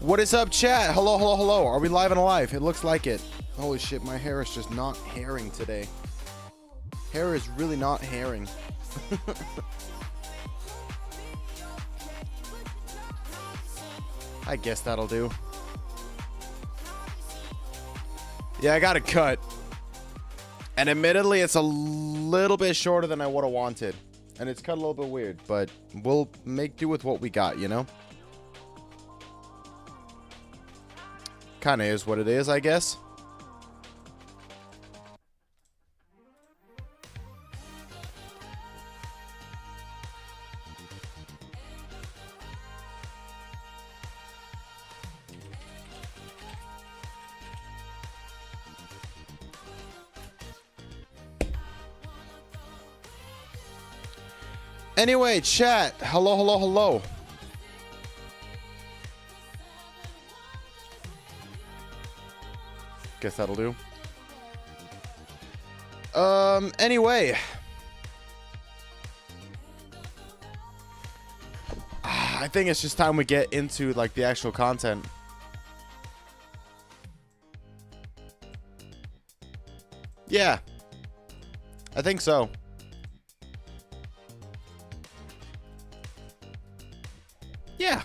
What is up, chat? Hello, hello, hello. Are we live and alive? It looks like it. Holy shit, my hair is just not hairing today. Hair is really not hairing. I guess that'll do. Yeah, I got it cut. And admittedly, it's a little bit shorter than I would have wanted. And it's cut a little bit weird, but we'll make do with what we got, you know? Kind of is what it is, I guess. Anyway, chat. Hello, hello, hello. Guess that'll do. Anyway. I think it's just time we get into, like, the actual content. Yeah. I think so. Yeah.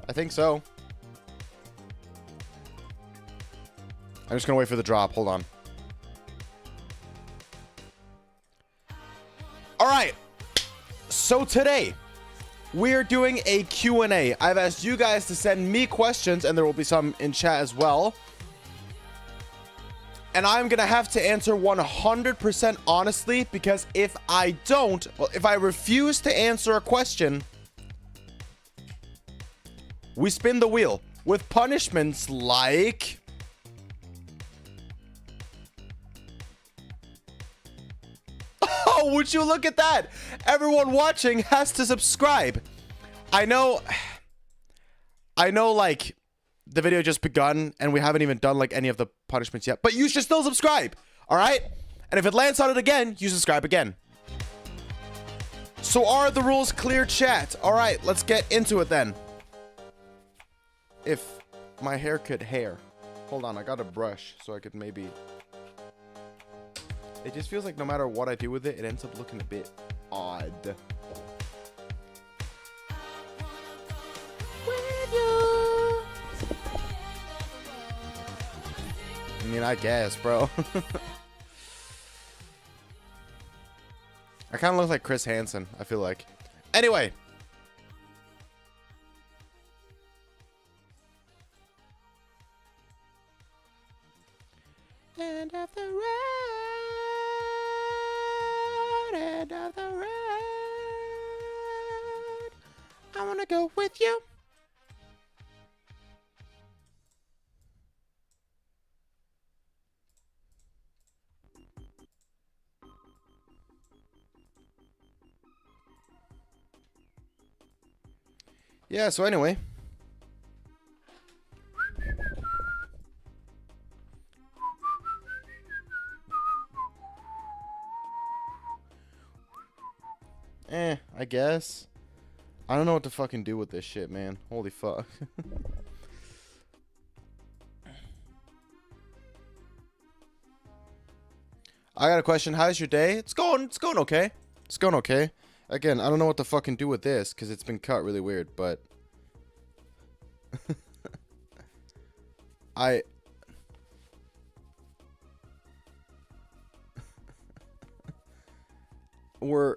I think so. I'm just gonna wait for the drop. Hold on. All right. So today, we're doing a Q&A. I've asked you guys to send me questions, and there will be some in chat as well. And I'm gonna have to answer 100% honestly, because if I don't, well, if I refuse to answer a question, we spin the wheel with punishments like... Oh, would you look at that? Everyone watching has to subscribe. I know, like, the video just begun and we haven't even done, like, any of the punishments yet, but you should still subscribe, all right? And if it lands on it again, you subscribe again. So are the rules clear, chat? All right, let's get into it then. If my hair could hair. Hold on, I got a brush so I could maybe... It just feels like no matter what I do with it, it ends up looking a bit odd. With you. I mean, I guess, bro. I kind of look like Chris Hansen, I feel like. Anyway. End of the road, end of the road. I wanna go with you. Yeah, so anyway. I guess. I don't know what to fucking do with this shit, man. Holy fuck. I got a question. How's your day? It's going okay. It's going okay. Again, I don't know what to fucking do with this because it's been cut really weird, but we're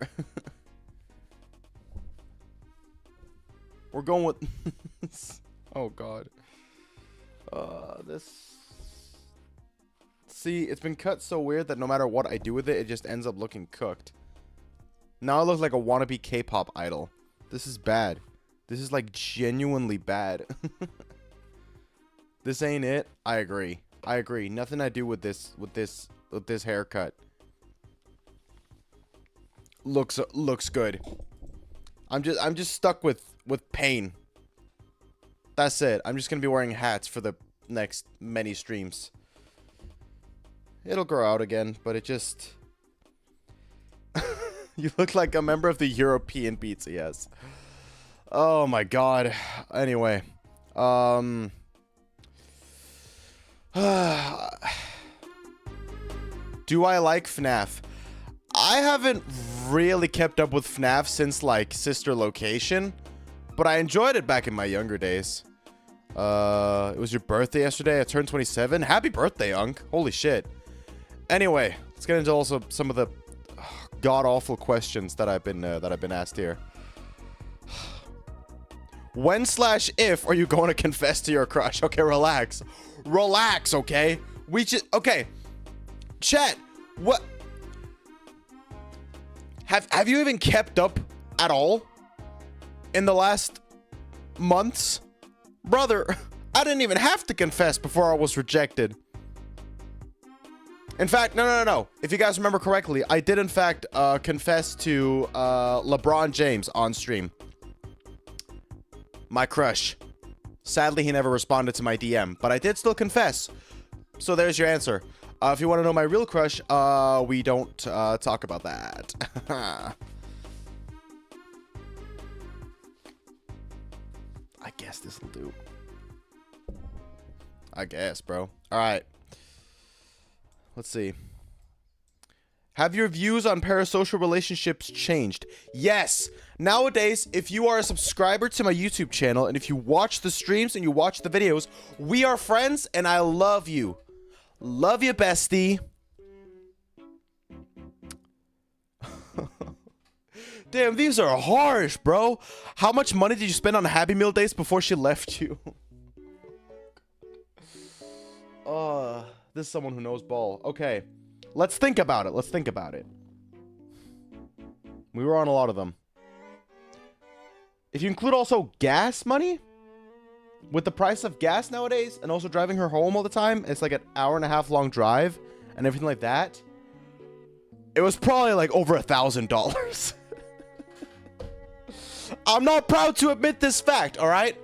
going with oh god. This, see, it's been cut so weird that no matter what I do with it, it just ends up looking cooked. Now I look like a wannabe K-pop idol. This is bad. This is like genuinely bad. This ain't it. I agree. I agree. Nothing I do with this haircut looks good. I'm just stuck with pain. That's it. I'm just gonna be wearing hats for the next many streams. It'll grow out again, but it just... You look like a member of the European pizza, yes. Oh my god. Anyway. Do I like FNAF? I haven't really kept up with FNAF since, like, Sister Location. But I enjoyed it back in my younger days. It was your birthday yesterday. I turned 27. Happy birthday, Unc. Holy shit. Anyway, let's get into also some of the god-awful questions that I've been asked here. When/if are you going to confess to your crush? Okay, relax. Relax, okay? Okay. Chat, what? Have you even kept up at all in the last months? Brother, I didn't even have to confess before I was rejected. In fact, no. If you guys remember correctly, I did in fact confess to LeBron James on stream. My crush. Sadly, he never responded to my DM, but I did still confess. So there's your answer. If you want to know my real crush, we don't talk about that. I guess this'll do. I guess, bro. All right. Let's see. Have your views on parasocial relationships changed? Yes. Nowadays, if you are a subscriber to my YouTube channel and if you watch the streams and you watch the videos, we are friends and I love you. Love you, bestie. Damn, these are harsh, bro. How much money did you spend on Happy Meal days before she left you? This is someone who knows ball. Okay. Let's think about it. Let's think about it. We were on a lot of them. If you include also gas money, with the price of gas nowadays, and also driving her home all the time, it's like an hour-and-a-half long drive, and everything like that, it was probably like over $1,000. I'm not proud to admit this fact, alright?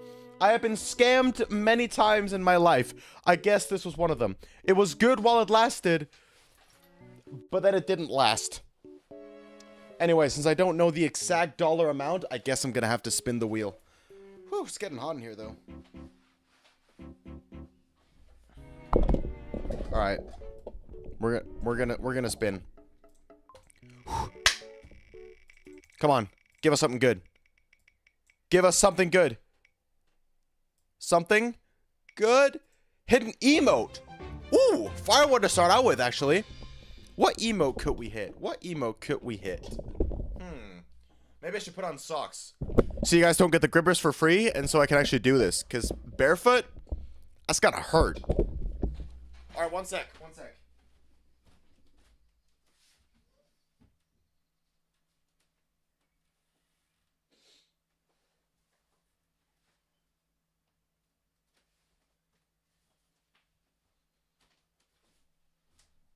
I have been scammed many times in my life. I guess this was one of them. It was good while it lasted, but then it didn't last. Anyway, since I don't know the exact dollar amount, I guess I'm gonna have to spin the wheel. Whew, it's getting hot in here, though. All right, we're gonna spin. Come on, give us something good. Give us something good. Something good. Hit an emote. Ooh, fire one to start out with, actually. What emote could we hit? What emote could we hit? Maybe I should put on socks. So you guys don't get the grippers for free, and so I can actually do this. Because barefoot, that's gotta hurt. Alright, one sec.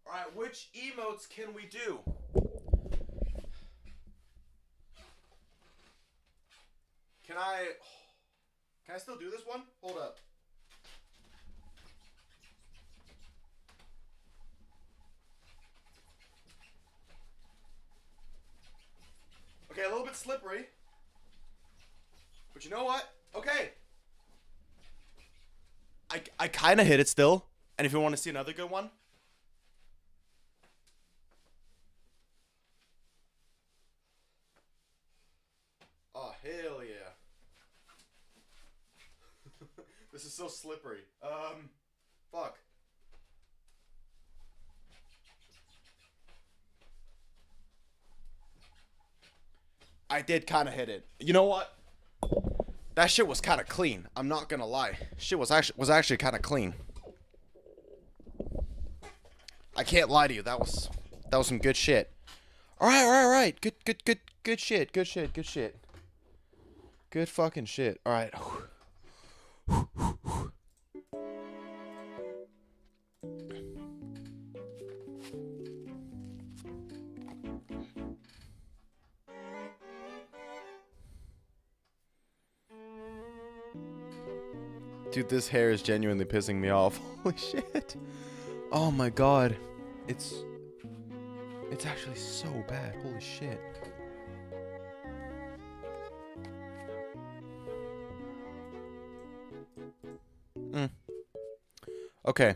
Alright, which emotes can we do? Can I still do this one? Hold up. Okay, a little bit slippery. But you know what? Okay. I kind of hit it still. And if you want to see another good one. Oh, hell yeah. This is so slippery. Fuck. I did kind of hit it. You know what? That shit was kind of clean. I'm not gonna lie. Shit was actually kind of clean. I can't lie to you. That was some good shit. All right. Good shit. Good fucking shit. All right. Dude, this hair is genuinely pissing me off. Holy shit. Oh my god. It's actually so bad. Holy shit. Okay.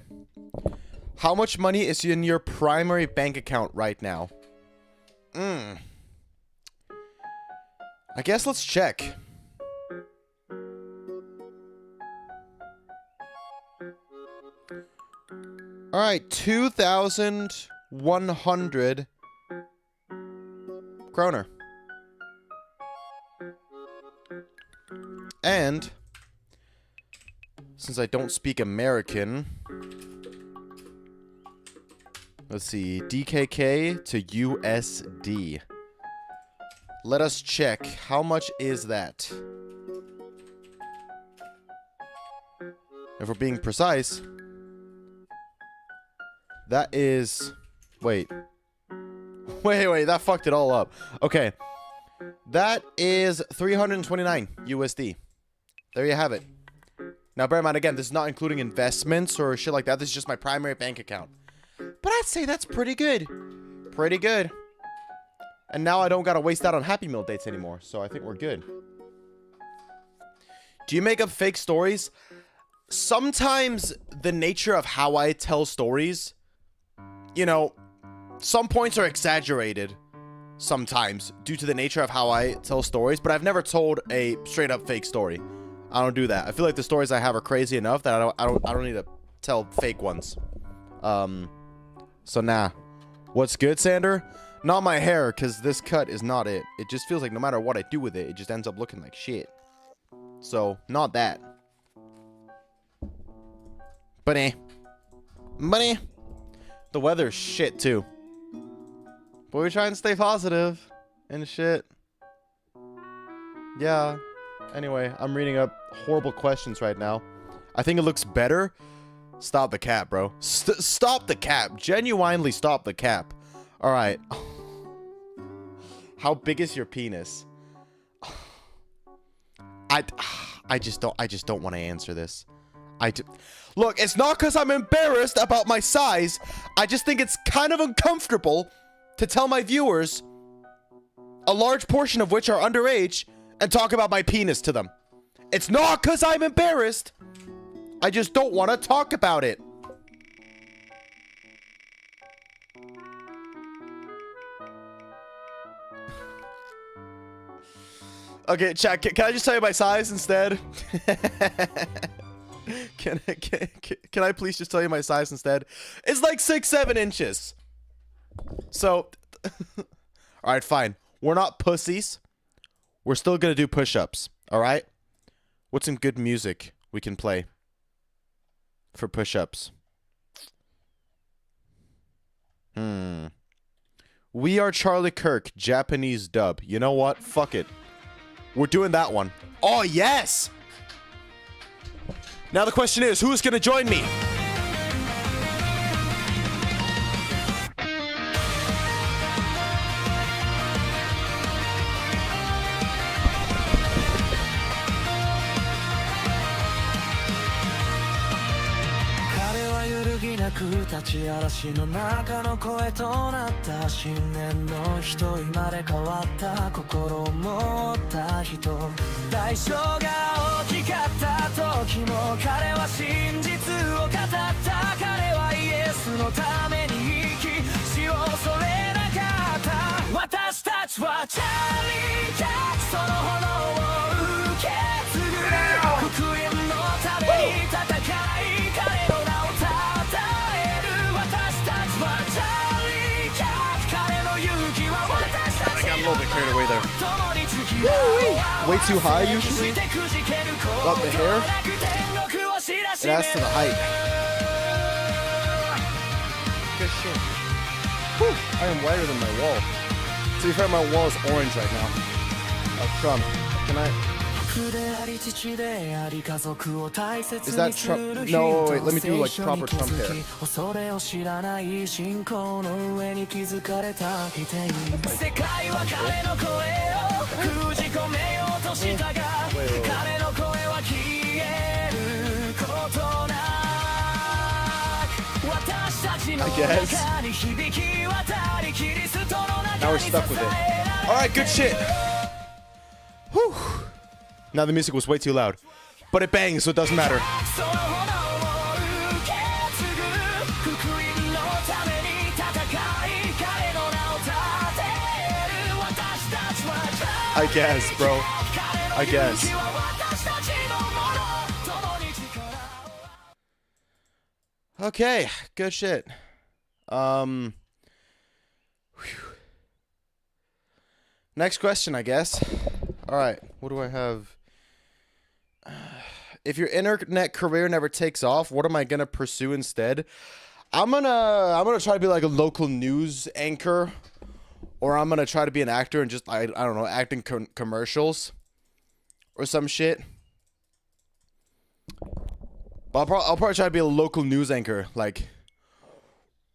How much money is in your primary bank account right now? I guess let's check. All right, 2,100 kroner. And since I don't speak American, let's see, DKK to USD. Let us check. How much is that? If we're being precise, that is... Wait, that fucked it all up. Okay. That is 329 USD. There you have it. Now, bear in mind, again, this is not including investments or shit like that. This is just my primary bank account. But I'd say that's pretty good. Pretty good. And now I don't gotta waste that on Happy Meal dates anymore. So I think we're good. Do you make up fake stories? Sometimes the nature of how I tell stories, you know, some points are exaggerated sometimes due to the nature of how I tell stories, but I've never told a straight up fake story. I don't do that. I feel like the stories I have are crazy enough that I don't need to tell fake ones. So nah. What's good, Sander? Not my hair, because this cut is not it. It just feels like no matter what I do with it, it just ends up looking like shit. So, not that. But the weather's shit, too. But we try and stay positive and shit. Yeah. Anyway, I'm reading up horrible questions right now. I think it looks better. Stop the cap, bro. Stop the cap. Genuinely stop the cap. All right. How big is your penis? I just don't want to answer this. Look, it's not because I'm embarrassed about my size. I just think it's kind of uncomfortable to tell my viewers, a large portion of which are underage, and talk about my penis to them. It's not because I'm embarrassed. I just don't want to talk about it. Okay, chat, can I just tell you my size instead? Can I please just tell you my size instead? It's like 6-7 inches. So, alright, fine. We're not pussies. We're still gonna do push-ups, alright? What's some good music we can play for push-ups? We Are Charlie Kirk, Japanese dub. You know what? Fuck it. We're doing that one. Oh, yes! Now the question is, who's gonna join me? A little bit carried away there. Way too high usually. Got the hair. It adds to the height. Good shit. Whew. I am whiter than my wall. To be fair, my wall is orange right now. Trump. Can I? Is that Trump? No, wait, let me do like proper Trump hair. Wait. I guess. Now we're stuck with it. Alright, good shit. Whew. Now the music was way too loud. But it bangs, so it doesn't matter. I guess, bro. I guess. Okay, good shit. Whew. Next question, I guess. All right, what do I have? If your internet career never takes off, what am I gonna pursue instead? I'm gonna try to be like a local news anchor, or I'm gonna try to be an actor and just I don't know, acting commercials or some shit. But I'll probably try to be a local news anchor. Like,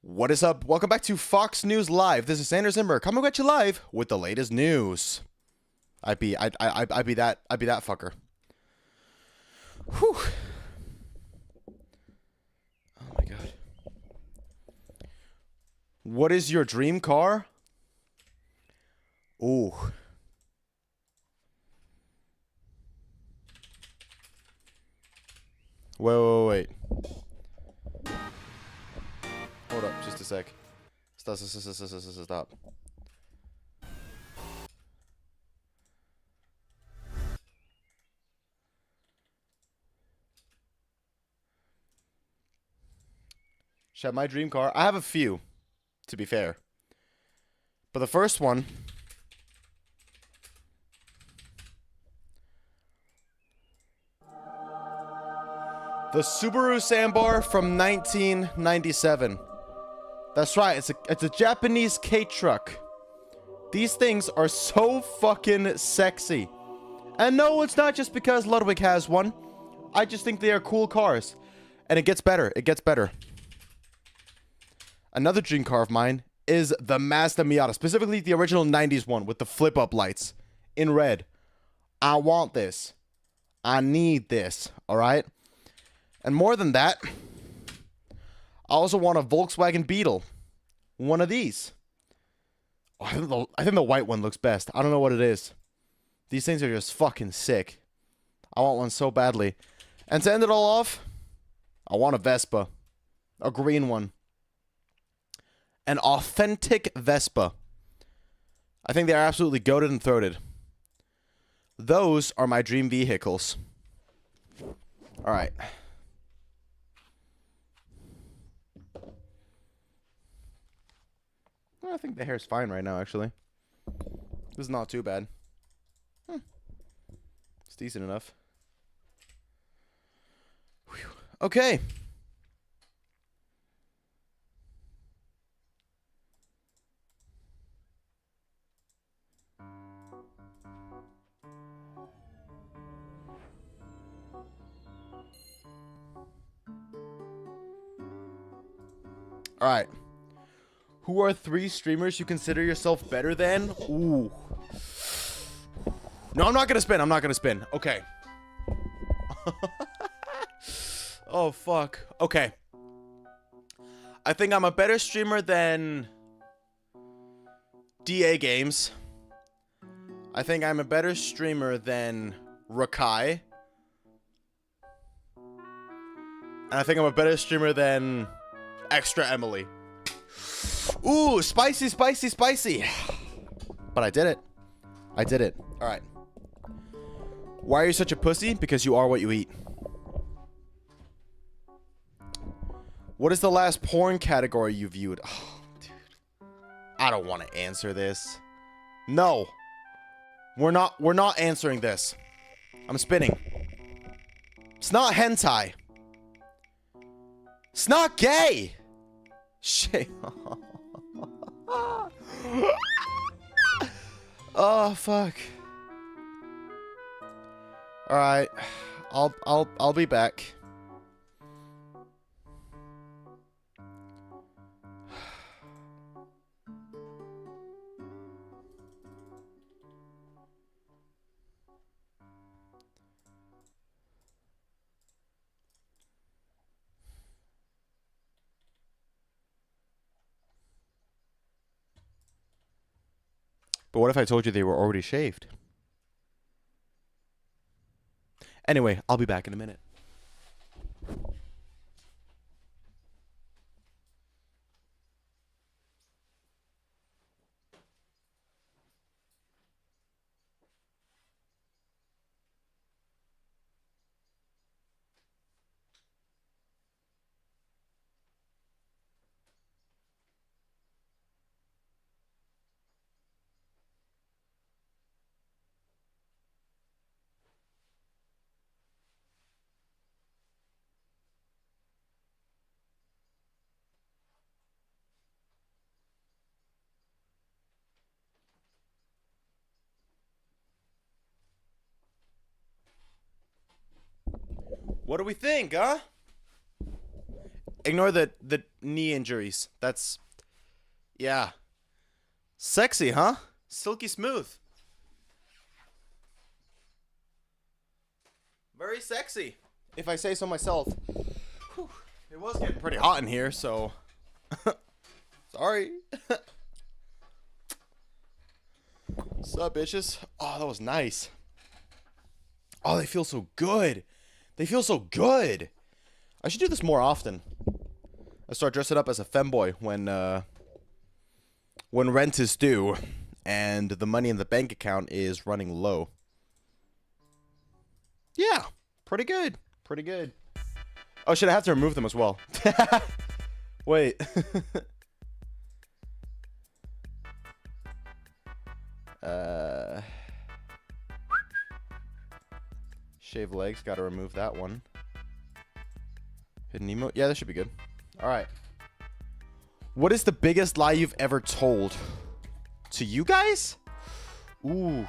what is up? Welcome back to Fox News Live. This is Sanders Zimmer coming at you live with the latest news. I'd be that fucker. Whew. Oh my god. What is your dream car? Ooh. Wait. Hold up, just a sec. Stop. Shut my dream car. I have a few, to be fair. But the first one... the Subaru Sambar from 1997. That's right, it's a Japanese K-truck. These things are so fucking sexy. And no, it's not just because Ludwig has one. I just think they are cool cars. And it gets better. Another dream car of mine is the Mazda Miata, specifically the original 90s one with the flip-up lights in red. I want this. I need this, all right? And more than that, I also want a Volkswagen Beetle. One of these. Oh, I think the white one looks best. I don't know what it is. These things are just fucking sick. I want one so badly. And to end it all off, I want a Vespa. A green one. An authentic Vespa. I think they are absolutely goated and throated. Those are my dream vehicles. Alright. I think the hair's fine right now, actually. This is not too bad. It's decent enough. Whew. Okay. All right. Who are 3 streamers you consider yourself better than? Ooh. No, I'm not gonna spin. Okay. Oh, fuck. Okay. I think I'm a better streamer than DA Games. I think I'm a better streamer than Rakai. And I think I'm a better streamer than Extra Emily. Ooh, spicy. But I did it. All right. Why are you such a pussy? Because you are what you eat. What is the last porn category you viewed? Oh, dude. I don't want to answer this. No. We're not answering this. I'm spinning. It's not hentai. It's not gay. Shit. Oh, fuck. All right. I'll be back. But what if I told you they were already shaved? Anyway, I'll be back in a minute. What do we think, huh? Ignore the knee injuries. That's, yeah. Sexy, huh? Silky smooth. Very sexy, if I say so myself. Whew. It was getting pretty hot in here, so sorry. What's up, bitches? Oh, that was nice. Oh, they feel so good. They feel so good. I should do this more often. I start dressing up as a femboy when rent is due and the money in the bank account is running low. Yeah, pretty good. Pretty good. Oh shit, I have to remove them as well. Wait. Shave legs, gotta remove that one. Hidden emote, yeah, that should be good. All right. What is the biggest lie you've ever told? To you guys? Ooh.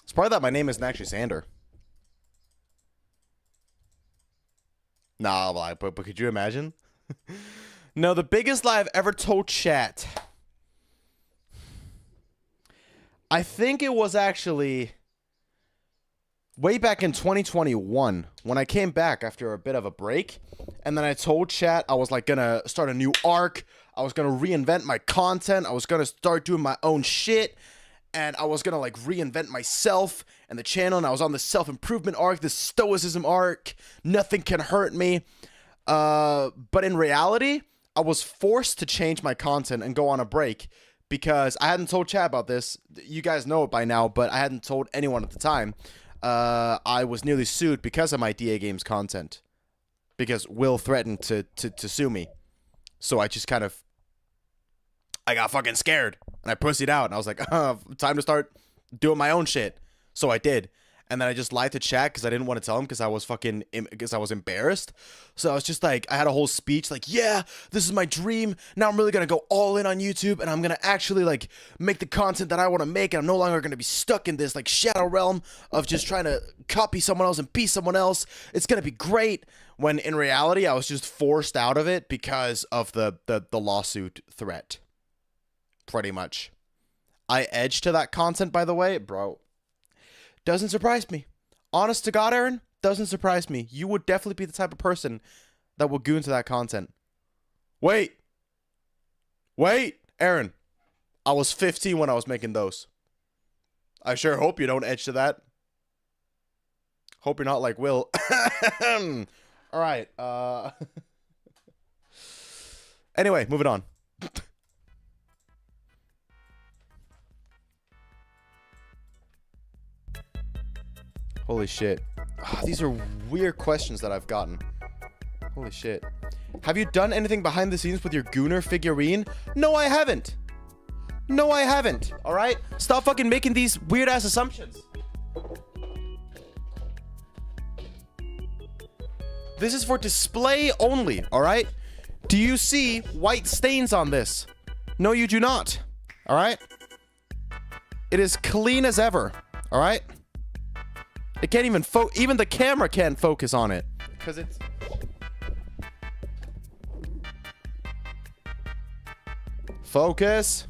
It's probably that my name isn't actually Sander. Nah, but could you imagine? No, the biggest lie I've ever told chat. I think it was actually way back in 2021 when I came back after a bit of a break. And then I told chat I was like gonna start a new arc. I was gonna reinvent my content. I was gonna start doing my own shit. And I was gonna like reinvent myself and the channel. And I was on the self-improvement arc, the stoicism arc. Nothing can hurt me. But in reality, I was forced to change my content and go on a break because I hadn't told chat about this. You guys know it by now, but I hadn't told anyone at the time. I was nearly sued because of my DA Games content. Because Will threatened to sue me. So I just kind of... I got fucking scared. And I pussied out. And I was like, time to start doing my own shit. So I did. And then I just lied to chat because I didn't want to tell him because I was fucking... Because I was embarrassed. So I was just like... I had a whole speech like, yeah, this is my dream. Now I'm really going to go all in on YouTube. And I'm going to actually like make the content that I want to make. And I'm no longer going to be stuck in this like shadow realm of just trying to copy someone else and be someone else. It's going to be great. When in reality, I was just forced out of it because of the lawsuit threat. Pretty much. I edged to that content, by the way. Bro, doesn't surprise me. Honest to God, Aaron, doesn't surprise me. You would definitely be the type of person that would go into that content. Wait, Aaron. I was 15 when I was making those. I sure hope you don't edge to that. Hope you're not like Will. All right. Anyway, moving on. Holy shit. Oh, these are weird questions that I've gotten. Holy shit. Have you done anything behind the scenes with your Gunnar figurine? No, I haven't. No, I haven't. All right? Stop fucking making these weird ass assumptions. This is for display only, all right? Do you see white stains on this? No, you do not, all right? It is clean as ever, all right? It can't even even the camera can't focus on it because it's... Focus.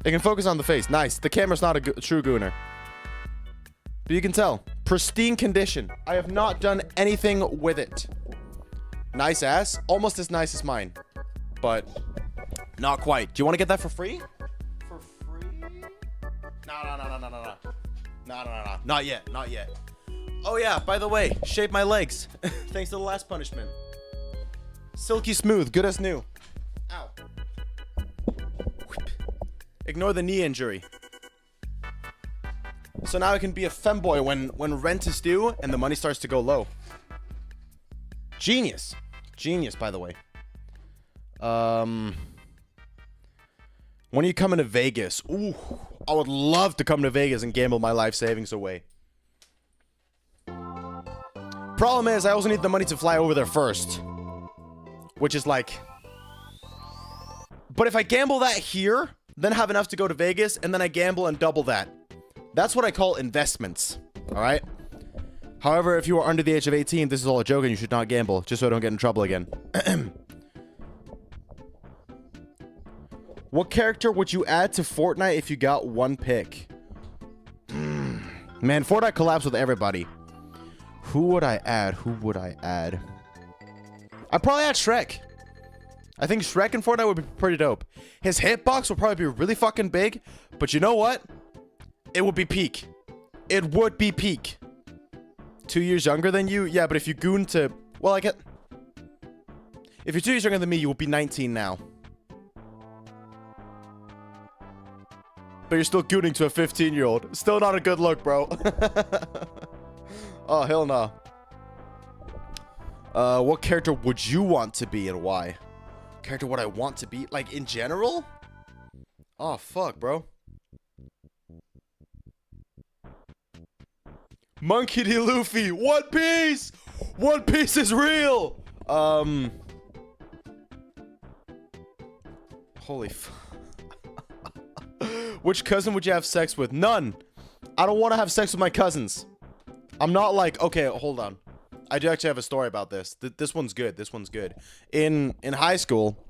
It can focus on the face. Nice. The camera's not a true Gunnar. But you can tell. Pristine condition. I have not done anything with it. Nice ass. Almost as nice as mine. But not quite. Do you want to get that for free? For free? No. No. Not yet. Not yet. Oh yeah, by the way, shave my legs. Thanks to the last punishment. Silky smooth, good as new. Ow. Ignore the knee injury. So now I can be a femboy when rent is due and the money starts to go low. Genius. Genius, by the way. When are you coming to Vegas? Ooh, I would love to come to Vegas and gamble my life savings away. Problem is, I also need the money to fly over there first. Which is like... But if I gamble that here, then have enough to go to Vegas, and then I gamble and double that. That's what I call investments. Alright? However, if you are under the age of 18, this is all a joke and you should not gamble, just so I don't get in trouble again. What character would you add to Fortnite if you got one pick? Man, Fortnite collabs with everybody. Who would I add? I'd probably add Shrek. I think Shrek in Fortnite would be pretty dope. His hitbox would probably be really fucking big, but you know what? It would be peak. It would be peak. 2 years younger than you? Yeah, but if you goon to... Well, I get... If you're 2 years younger than me, you will be 19 now. But you're still gooning to a 15-year-old. Still not a good look, bro. Oh, hell no. What character would you want to be and why? Character would I want to be? Like, in general? Oh, fuck, bro. Monkey D. Luffy. One Piece! One Piece is real! Holy fuck. Which cousin would you have sex with? None. I don't want to have sex with my cousins. I'm not like... Okay, hold on. I do actually have a story about this. This one's good. This one's good. In high school,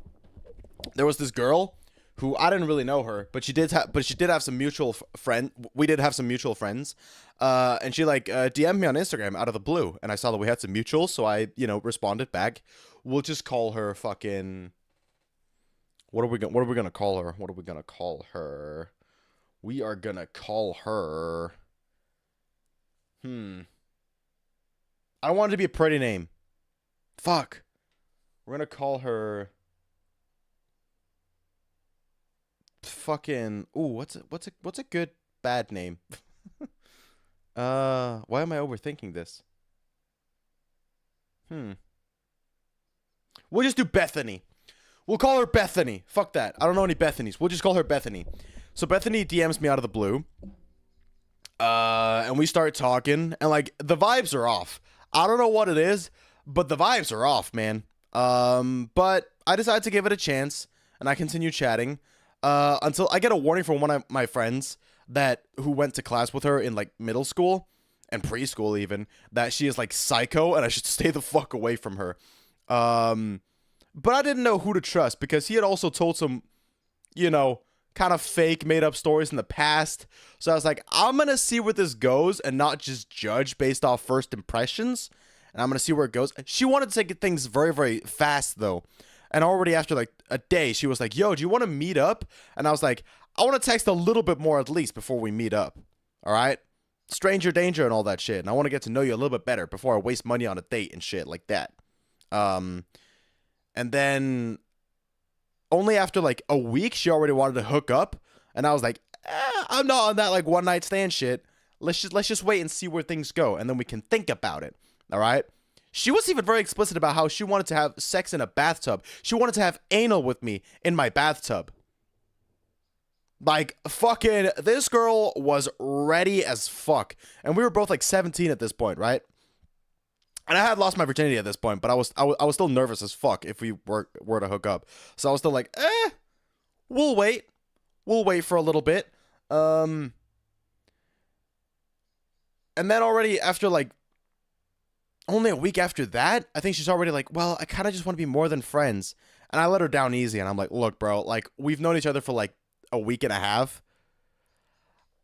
there was this girl who I didn't really know her, but she did have some mutual friend. We did have some mutual friends, and she like DM'd me on Instagram out of the blue, and I saw that we had some mutuals, so I responded back. We'll just call her fucking. What are we gonna call her? What are we gonna call her? We are gonna call her. I don't want it to be a pretty name. Fuck. We're gonna call her. Fucking. Ooh, what's a good bad name? Why am I overthinking this? We'll just do Bethany. We'll call her Bethany. Fuck that. I don't know any Bethanies. We'll just call her Bethany. So Bethany DMs me out of the blue. And we start talking, and like the vibes are off. I don't know what it is, but the vibes are off, man. But I decided to give it a chance, and I continue chatting until I get a warning from one of my friends who went to class with her in like middle school and preschool even, that she is like psycho and I should stay the fuck away from her. But I didn't know who to trust because he had also told some, kind of fake made up stories in the past. So I was like, I'm going to see where this goes and not just judge based off first impressions. And I'm going to see where it goes. She wanted to get things very, very fast though. And already after like a day, she was like, yo, do you want to meet up? And I was like, I want to text a little bit more at least before we meet up. All right. Stranger danger and all that shit. And I want to get to know you a little bit better before I waste money on a date and shit like that. And then only after like a week, she already wanted to hook up. And I was like, I'm not on that like one night stand shit. Let's just wait and see where things go. And then we can think about it. All right. She was even very explicit about how she wanted to have sex in a bathtub. She wanted to have anal with me in my bathtub. Like, fucking, this girl was ready as fuck. And we were both like 17 at this point, right? And I had lost my virginity at this point, but I was still nervous as fuck if we were to hook up. So I was still like, we'll wait. We'll wait for a little bit. And then already after like, only a week after that, I think she's already like, well, I kind of just want to be more than friends. And I let her down easy. And I'm like, look, bro, like we've known each other for like a week and a half.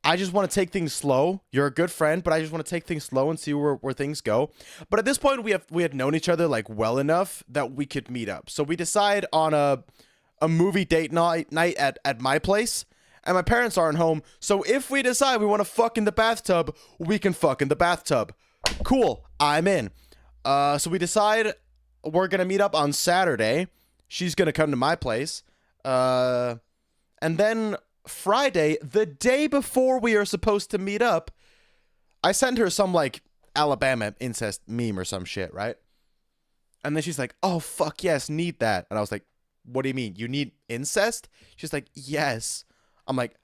I just want to take things slow. You're a good friend, but I just want to take things slow and see where things go. But at this point, we had known each other like well enough that we could meet up. So we decide on a movie date night at my place, and my parents aren't home. So if we decide we want to fuck in the bathtub, we can fuck in the bathtub. Cool, I'm in. So we decide we're gonna meet up on Saturday. She's gonna come to my place. And then Friday, the day before we are supposed to meet up, I sent her some like Alabama incest meme or some shit, right? And then she's like, "Oh fuck yes, need that." And I was like, "What do you mean? You need incest?" She's like, "Yes." I'm like,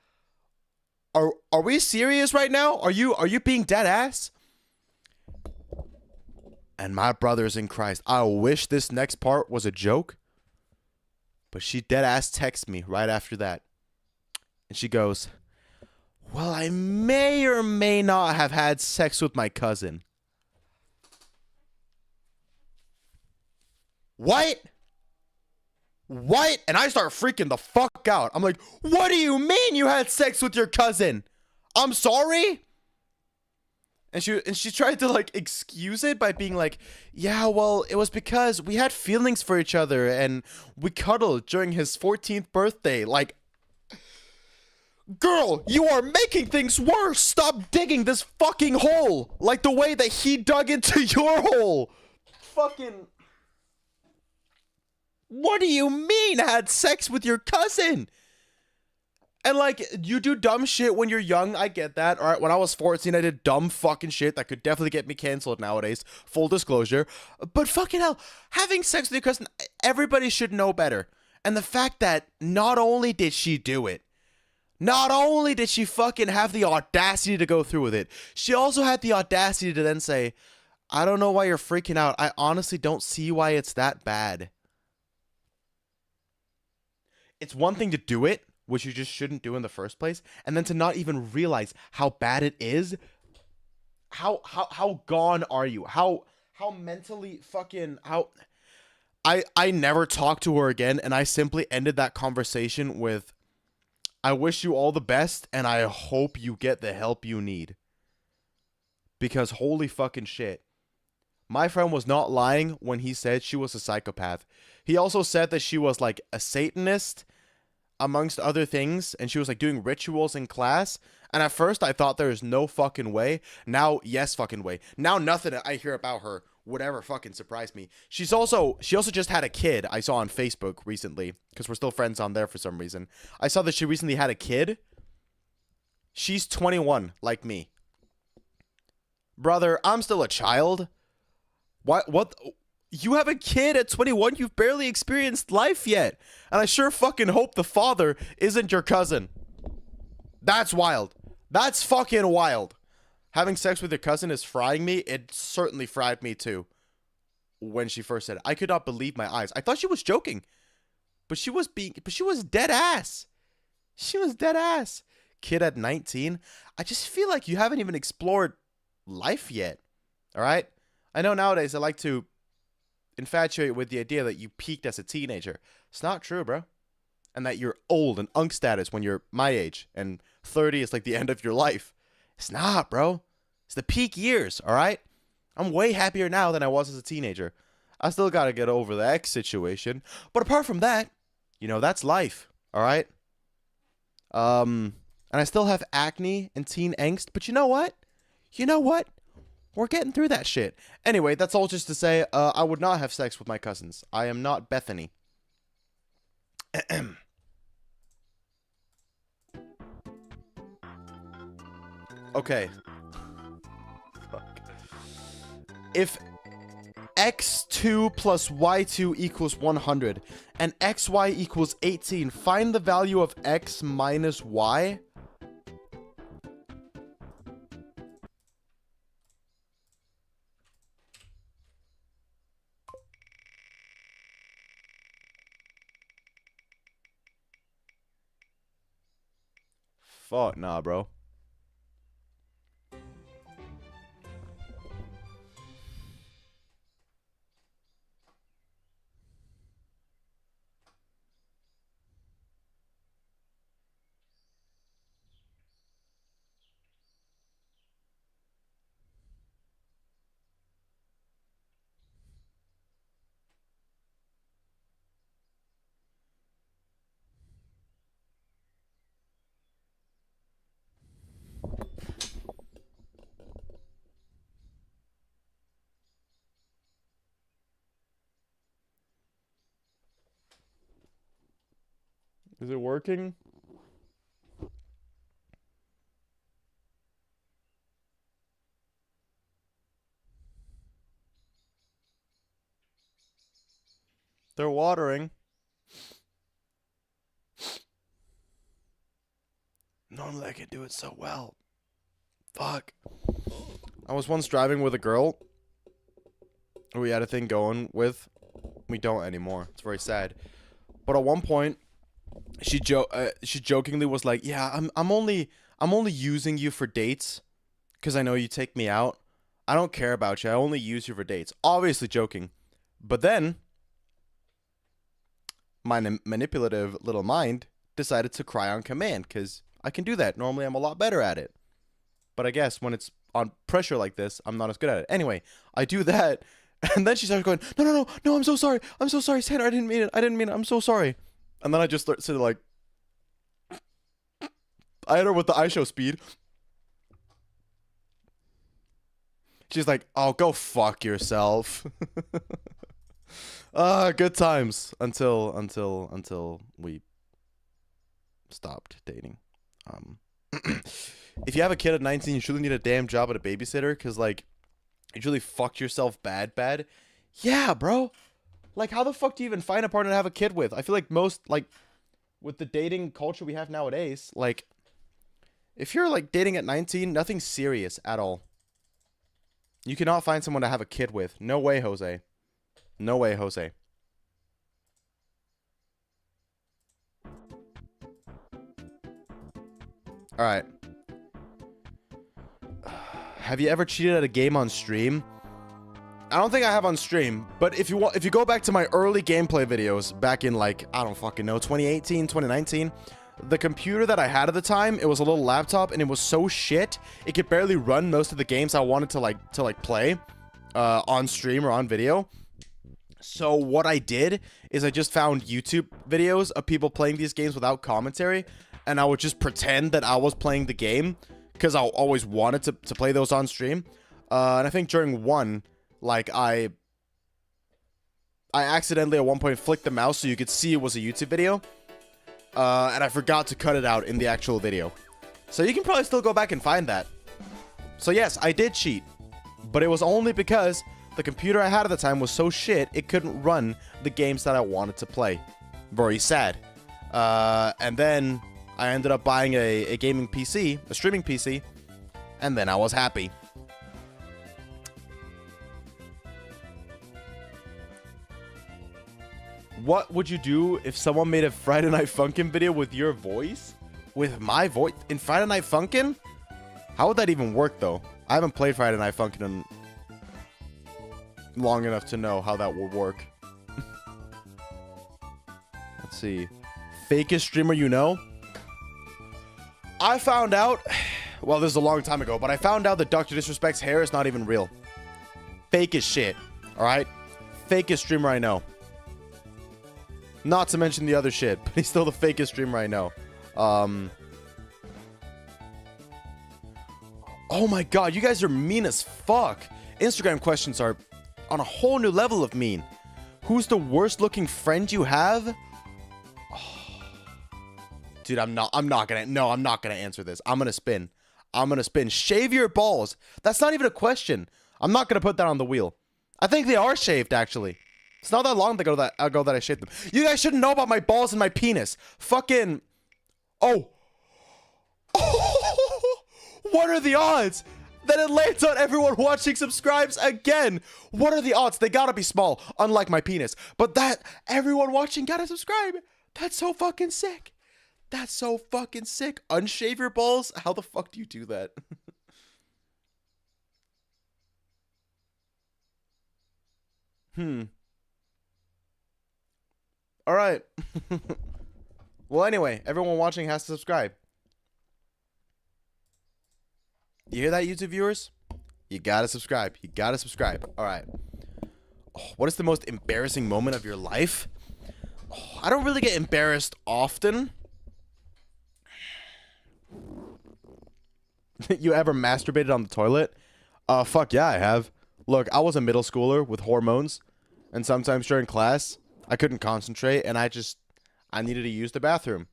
"Are we serious right now? Are you being dead ass?" And my brothers in Christ, I wish this next part was a joke, but she dead ass texts me right after that. And she goes, "Well, I may or may not have had sex with my cousin." What? What? And I start freaking the fuck out. I'm like, "What do you mean you had sex with your cousin? I'm sorry?" And she tried to like excuse it by being like, "Yeah, well, it was because we had feelings for each other and we cuddled during his 14th birthday." Like, girl, you are making things worse. Stop digging this fucking hole like the way that he dug into your hole. Fucking. What do you mean had sex with your cousin? And like, you do dumb shit when you're young, I get that. All right, when I was 14, I did dumb fucking shit that could definitely get me canceled nowadays. Full disclosure. But fucking hell, having sex with your cousin, everybody should know better. And the fact that not only did she do it, not only did she fucking have the audacity to go through with it, she also had the audacity to then say, "I don't know why you're freaking out. I honestly don't see why it's that bad." It's one thing to do it, which you just shouldn't do in the first place, and then to not even realize how bad it is. How gone are you? How mentally fucking how I never talked to her again, and I simply ended that conversation with, "I wish you all the best and I hope you get the help you need." Because holy fucking shit. My friend was not lying when he said she was a psychopath. He also said that she was like a Satanist amongst other things, and she was like doing rituals in class. And at first I thought there is no fucking way. Now, yes fucking way. Now nothing I hear about her would ever fucking surprise me. She also just had a kid. I saw on Facebook recently, because we're still friends on there for some reason. I saw that she recently had a kid. She's 21 like me. Brother, I'm still a child. What you have a kid at 21? You've barely experienced life yet. And I sure fucking hope the father isn't your cousin. That's wild. That's fucking wild. Having sex with your cousin is frying me. It certainly fried me too. When she first said it, I could not believe my eyes. I thought she was joking. But she was dead ass. She was dead ass. Kid at 19. I just feel like you haven't even explored life yet. All right? I know nowadays I like to infatuate with the idea that you peaked as a teenager. It's not true, bro. And that you're old and unk status when you're my age, and 30 is like the end of your life. It's not, bro. It's the peak years, all right? I'm way happier now than I was as a teenager. I still got to get over the ex situation. But apart from that, you know, that's life, all right? And I still have acne and teen angst, but you know what? You know what? We're getting through that shit. Anyway, that's all just to say, I would not have sex with my cousins. I am not Bethany. Okay. Fuck. If x2 plus y2 equals 100 and xy equals 18, find the value of x minus y. Fuck nah, bro. Is it working? They're watering. Normally I can do it so well. Fuck. I was once driving with a girl who we had a thing going with. We don't anymore. It's very sad. But at one point, she jokingly was like, "Yeah, I'm only using you for dates because I know you take me out. I don't care about you. I only use you for dates." Obviously joking. But then my manipulative little mind decided to cry on command because I can do that. Normally, I'm a lot better at it. But I guess when it's on pressure like this, I'm not as good at it. Anyway, I do that. And then she starts going, no, I'm so sorry. I'm so sorry, Sandra. I didn't mean it. I'm so sorry. And then I just started like, I hit her with the iShow speed. She's like, oh, go fuck yourself. Good times until we stopped dating. If you have a kid at 19, you truly need a damn job at a babysitter because, like, you really fucked yourself bad. Yeah, bro. Like, how the fuck do you even find a partner to have a kid with? I feel like most, like, with the dating culture we have nowadays, like, if you're, like, dating at 19, nothing serious at all. You cannot find someone to have a kid with. No way, Jose. No way, Jose. Alright. Have you ever cheated at a game on stream? I don't think I have on stream, but if you go back to my early gameplay videos back in, like, I don't fucking know, 2018, 2019, the computer that I had at the time, it was a little laptop and it was so shit, it could barely run most of the games I wanted to play on stream or on video. So what I did is I just found YouTube videos of people playing these games without commentary, and I would just pretend that I was playing the game because I always wanted to play those on stream. And I think during one, like, I accidentally at one point flicked the mouse so you could see it was a YouTube video. And I forgot to cut it out in the actual video. So you can probably still go back and find that. So yes, I did cheat. But it was only because the computer I had at the time was so shit, it couldn't run the games that I wanted to play. Very sad. And then I ended up buying a gaming PC, a streaming PC, and then I was happy. What would you do if someone made a Friday Night Funkin' video with your voice? With my voice? In Friday Night Funkin'? How would that even work, though? I haven't played Friday Night Funkin' in long enough to know how that would work. Let's see. Fakest streamer you know? I found out... Well, this is a long time ago, but I found out that Dr. Disrespect's hair is not even real. Fake as shit. Alright? Fakest streamer I know. Not to mention the other shit, but he's still the fakest streamer I know. Oh my god, you guys are mean as fuck. Instagram questions are on a whole new level of mean. Who's the worst looking friend you have? Oh. Dude, I'm not gonna answer this. I'm gonna spin. Shave your balls. That's not even a question. I'm not gonna put that on the wheel. I think they are shaved, actually. It's not that long ago that I shaved them. You guys shouldn't know about my balls and my penis. Fucking... Oh. What are the odds that it lands on everyone watching subscribes again? What are the odds? They gotta be small, unlike my penis. But that everyone watching gotta subscribe. That's so fucking sick. That's so fucking sick. Unshave your balls? How the fuck do you do that? All right. Well, anyway, everyone watching has to subscribe. You hear that, YouTube viewers? You gotta subscribe. You gotta subscribe. All right. Oh, what is the most embarrassing moment of your life? Oh, I don't really get embarrassed often. You ever masturbated on the toilet? Fuck yeah, I have. Look, I was a middle schooler with hormones, and sometimes during class, I couldn't concentrate, and I needed to use the bathroom.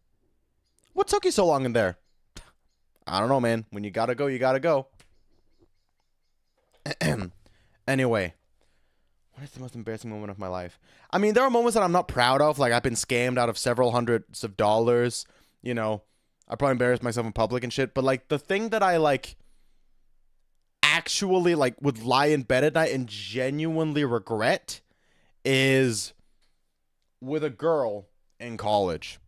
What took you so long in there? I don't know, man. When you gotta go, you gotta go. Anyway, what is the most embarrassing moment of my life? I mean, there are moments that I'm not proud of. Like, I've been scammed out of several hundreds of dollars. You know, I probably embarrassed myself in public and shit. But, like, the thing that I, like, actually, like, would lie in bed at night and genuinely regret is with a girl in college.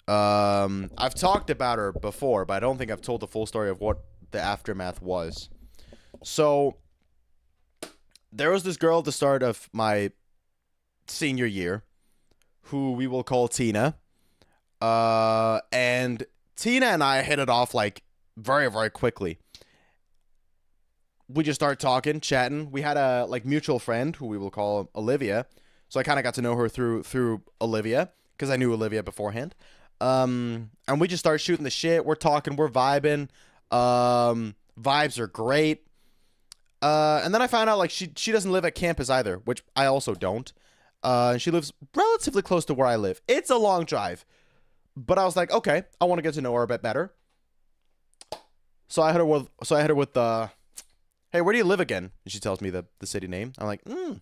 I've talked about her before, but I don't think I've told the full story of what the aftermath was. So, there was this girl at the start of my senior year who we will call Tina. And Tina and I hit it off, like, very, very quickly. We just started talking, chatting. We had a, like, mutual friend who we will call Olivia. So I kind of got to know her through Olivia, because I knew Olivia beforehand. And we just started shooting the shit. We're talking, we're vibing. Vibes are great. And then I found out, like, she doesn't live at campus either, which I also don't. And she lives relatively close to where I live. It's a long drive. But I was like, okay, I want to get to know her a bit better. So I hit her with the, hey, where do you live again? And she tells me the city name. I'm like, do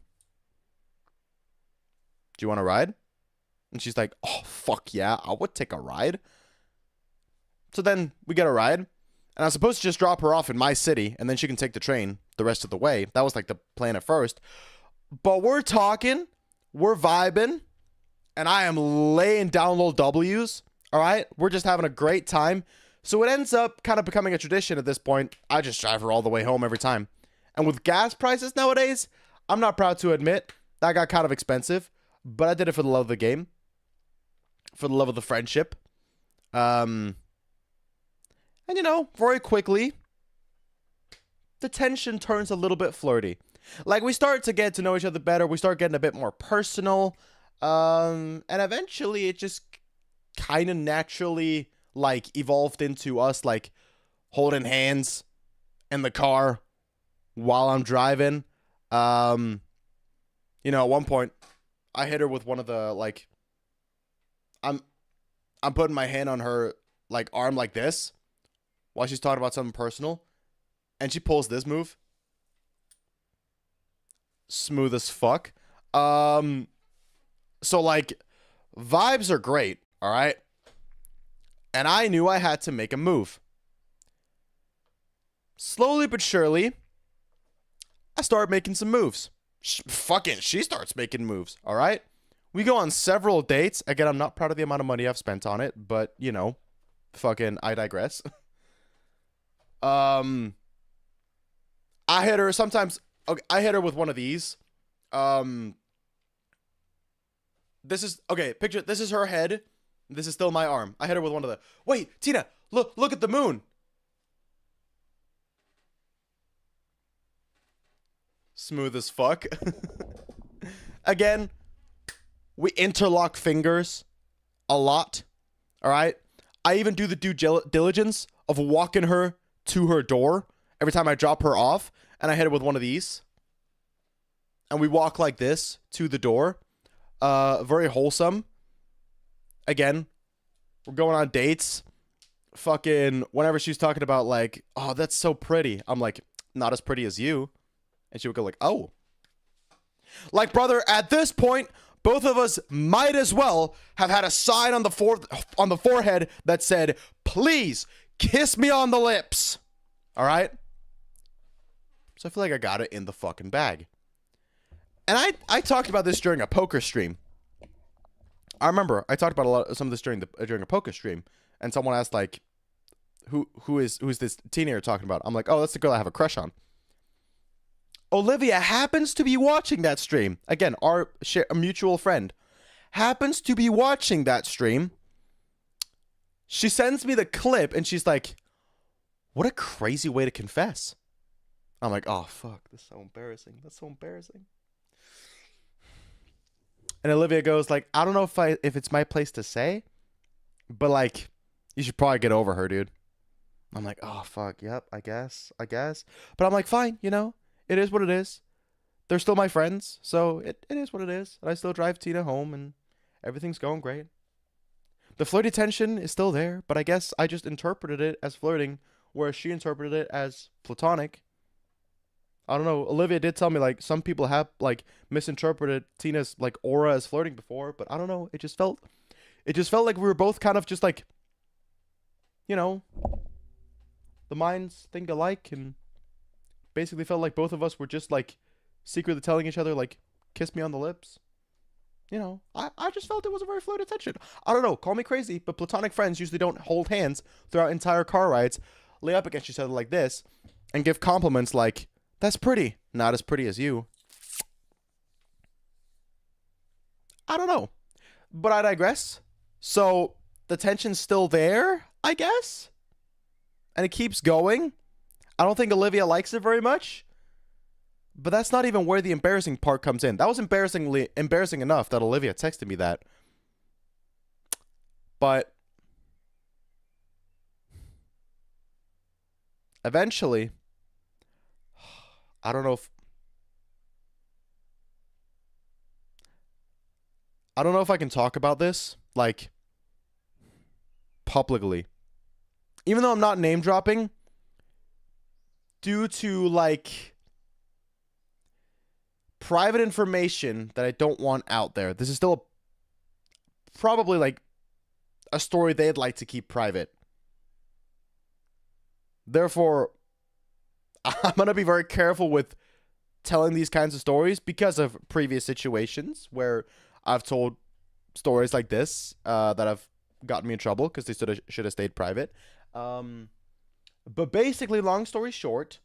you want to ride? And she's like, oh, fuck yeah, I would take a ride. So then we get a ride. And I was supposed to just drop her off in my city, and then she can take the train the rest of the way. That was like the plan at first. But we're talking, we're vibing, and I am laying down little W's. All right? We're just having a great time. So it ends up kind of becoming a tradition at this point. I just drive her all the way home every time. And with gas prices nowadays, I'm not proud to admit, that got kind of expensive. But I did it for the love of the game. For the love of the friendship. And, you know, very quickly, the tension turns a little bit flirty. Like, we start to get to know each other better. We start getting a bit more personal. And eventually, it just kind of naturally, like, evolved into us, like, holding hands in the car while I'm driving. You know, at one point, I hit her with one of the, like, I'm putting my hand on her, like, arm like this while she's talking about something personal, and she pulls this move. Smooth as fuck. So, like, vibes are great, all right? And I knew I had to make a move. Slowly but surely, I started making some moves. She starts making moves, all right? We go on several dates. Again, I'm not proud of the amount of money I've spent on it, but, you know, fucking, I digress. I hit her sometimes. Okay, I hit her with one of these. This is, okay, picture, this is her head. This is still my arm. I hit her with one of the, wait, Tina, look at the moon. Smooth as fuck. Again, we interlock fingers a lot. All right. I even do the due diligence of walking her to her door every time I drop her off. And I hit her with one of these. And we walk like this to the door. Very wholesome. Again, we're going on dates. Fucking whenever she's talking about, like, oh, that's so pretty, I'm like, not as pretty as you. And she would go like, oh. Like, brother, at this point, both of us might as well have had a sign on the forehead that said, please kiss me on the lips. All right? So I feel like I got it in the fucking bag. And I talked about this during a poker stream. I remember I talked about some of this during a poker stream, and someone asked, like, who is this teen you're talking about? I'm like, oh, that's the girl I have a crush on. Olivia happens to be watching that stream. Again, a mutual friend happens to be watching that stream. She sends me the clip, and she's like, what a crazy way to confess. I'm like, oh, fuck, this is so embarrassing. That's so embarrassing. And Olivia goes, like, I don't know if it's my place to say, but, like, you should probably get over her, dude. I'm like, oh, fuck, yep, I guess. But I'm like, fine, you know, it is what it is. They're still my friends, so it is what it is. And I still drive Tina home, and everything's going great. The flirty tension is still there, but I guess I just interpreted it as flirting, whereas she interpreted it as platonic. I don't know. Olivia did tell me like some people have like misinterpreted Tina's like aura as flirting before, but I don't know. It just felt like we were both kind of just like, you know, the minds think alike, and basically felt like both of us were just like secretly telling each other like, kiss me on the lips. You know, I just felt it was a very flirty tension. I don't know, call me crazy, but platonic friends usually don't hold hands throughout entire car rides, lay up against each other like this, and give compliments like, that's pretty, not as pretty as you. I don't know, but I digress. So the tension's still there, I guess, and it keeps going. I don't think Olivia likes it very much. But that's not even where the embarrassing part comes in. That was embarrassing enough that Olivia texted me that. But eventually, I don't know if I can talk about this like publicly. Even though I'm not name dropping, due to like private information that I don't want out there. This is still probably like a story they'd like to keep private. Therefore, I'm going to be very careful with telling these kinds of stories because of previous situations where I've told stories like this that have gotten me in trouble because they should have stayed private. But basically, long story short,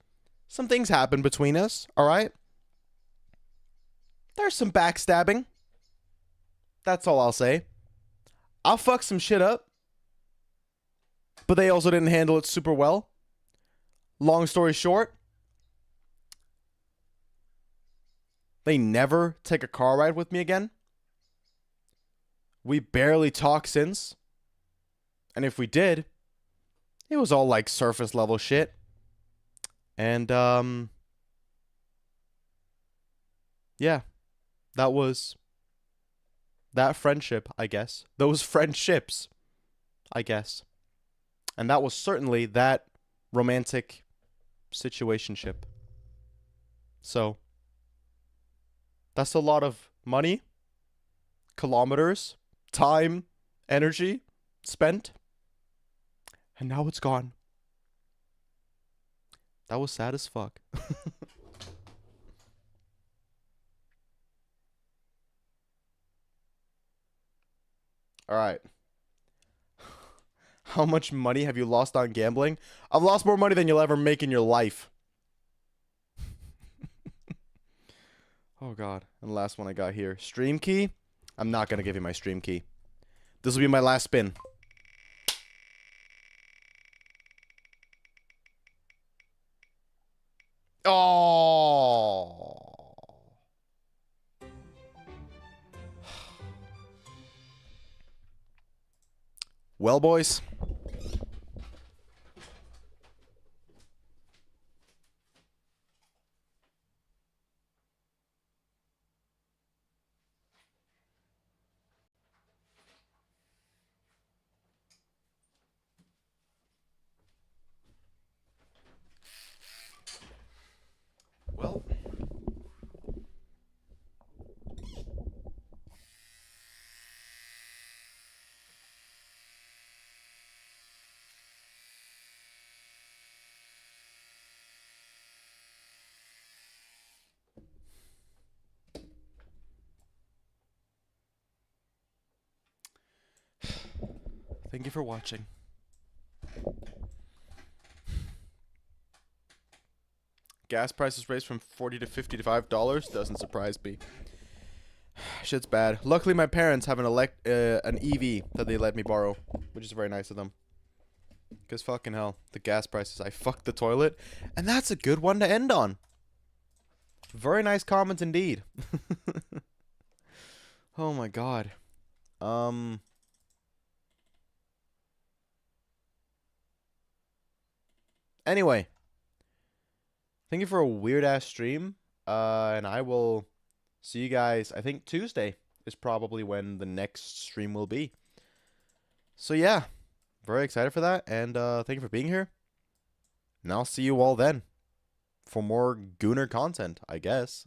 some things happened between us, all right? There's some backstabbing. That's all I'll say. I'll fuck some shit up. But they also didn't handle it super well. Long story short, they never take a car ride with me again. We barely talk since. And if we did, it was all like surface level shit. And yeah. That was that friendship, I guess. Those friendships, I guess. And that was certainly that romantic situationship. So, that's a lot of money, kilometers, time, energy spent. And now it's gone. That was sad as fuck. All right. How much money have you lost on gambling? I've lost more money than you'll ever make in your life. Oh, God. And the last one I got here. Stream key? I'm not going to give you my stream key. This will be my last spin. Oh. Well, boys. Well. Thank you for watching. Gas prices raised from $40 to $55 doesn't surprise me. Shit's bad. Luckily, my parents have an EV that they let me borrow, which is very nice of them. Because fucking hell, the gas prices. I fucked the toilet. And that's a good one to end on. Very nice comment indeed. Oh my god. Anyway. Thank you for a weird ass stream. And I will see you guys. I think Tuesday is probably when the next stream will be. So yeah, very excited for that, and thank you for being here. And I'll see you all then for more Gooner content, I guess.